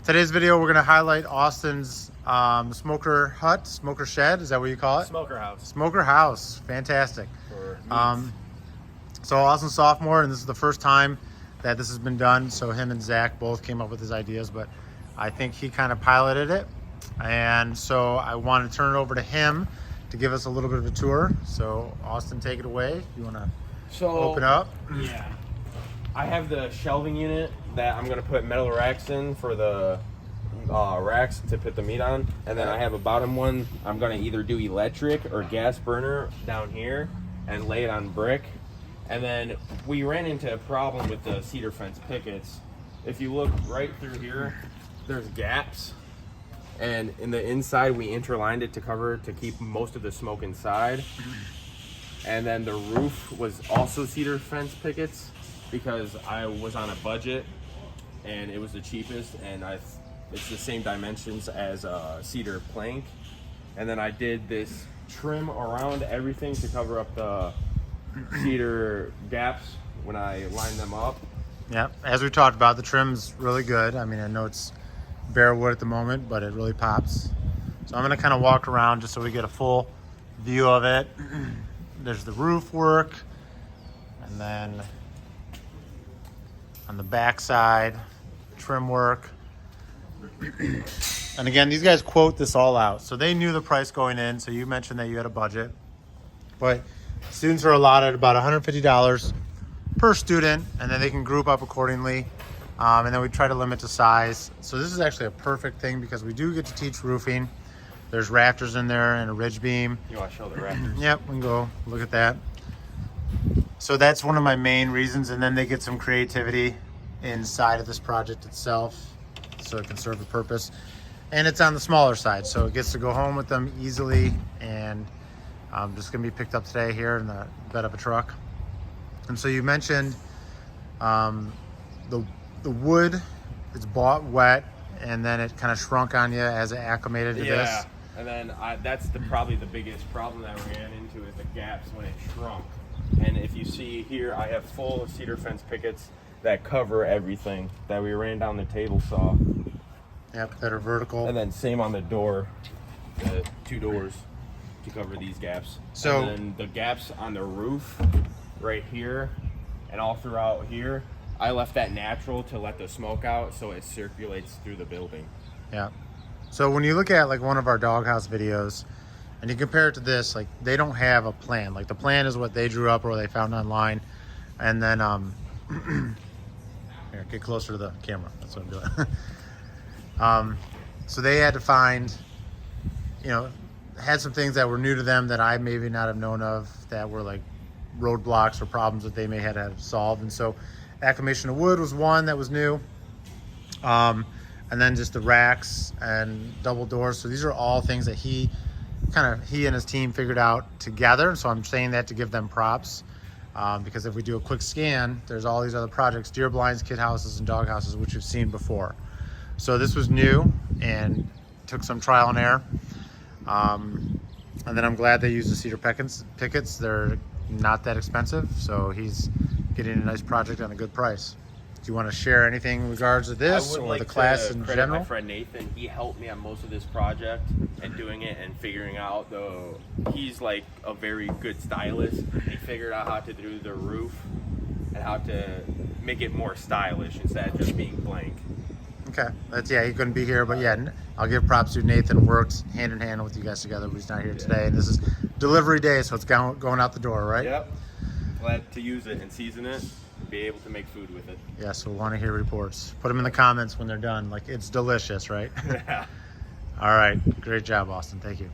Today's video, we're going to highlight Austin's smoker shed. Is that what you call it? Smoker house. Smoker house. Fantastic. For meats. So Austin's sophomore, and this is the first time that this has been done. So him and Zach both came up with his ideas, but I think he kind of piloted it. And so I want to turn it over to him to give us a little bit of a tour. So Austin, take it away. You want to open up? Yeah. I have the shelving unit that I'm going to put metal racks in for the racks to put the meat on. And then I have a bottom one. I'm going to either do electric or gas burner down here and lay it on brick. And then we ran into a problem with the cedar fence pickets. If you look right through here, there's gaps. And in the inside, we interlined it to keep most of the smoke inside. And then the roof was also cedar fence pickets because I was on a budget and it was the cheapest, and it's the same dimensions as a cedar plank. And then I did this trim around everything to cover up the cedar gaps when I lined them up. Yeah, as we talked about, the trim's really good. I mean, I know it's bare wood at the moment, but it really pops. So I'm going to kind of walk around just so we get a full view of it. There's the roof work, and then on the back side, trim work. And again, these guys quote this all out, so they knew the price going in. So you mentioned that you had a budget, but students are allotted about $150 per student, and then they can group up accordingly. And then we try to limit the size. So this is actually a perfect thing because we do get to teach roofing. There's rafters in there and a ridge beam. You want to show the rafters? Yep, we can go look at that. So that's one of my main reasons. And then they get some creativity inside of this project itself, so it can serve a purpose. And it's on the smaller side, so it gets to go home with them easily. And just gonna be picked up today here in the bed of a truck. And so you mentioned the wood is bought wet, and then it kind of shrunk on you as it acclimated to this. And then that's probably the biggest problem that we ran into is the gaps when it shrunk. And if you see here, I have full cedar fence pickets that cover everything that we ran down the table saw. Yep, that are vertical. And then same on the door, the two doors to cover these gaps. So and then the gaps on the roof right here and all throughout here, I left that natural to let the smoke out so it circulates through the building. Yeah. So when you look at like one of our doghouse videos and you compare it to this, like they don't have a plan. Like the plan is what they drew up or they found online. And then, here, get closer to the camera. That's what I'm doing. So they had to find, had some things that were new to them that I maybe not have known of, that were like roadblocks or problems that they may have had to solve. And so acclimation of wood was one that was new. And then just the racks and double doors. So these are all things that he and his team figured out together. So I'm saying that to give them props. Because if we do a quick scan, there's all these other projects, deer blinds, kid houses, and dog houses, which you've seen before. So this was new and took some trial and error. And then I'm glad they used the cedar pickets. They're not that expensive. So he's getting a nice project on a good price. Do you want to share anything in regards to this or the class in general? My friend Nathan, he helped me on most of this project and doing it and figuring out, though he's like a very good stylist. He figured out how to do the roof and how to make it more stylish instead of just being blank. Okay, he couldn't be here, but yeah, I'll give props to Nathan. Worked hand in hand with you guys together, but he's not here today. And this is delivery day, so it's going out the door, right? Yep. Glad to use it and season it. Be able to make food with it. Yeah, so we want to hear reports. Put them in the comments when they're done. Like, it's delicious, right? Yeah. All right. Great job, Austin. Thank you.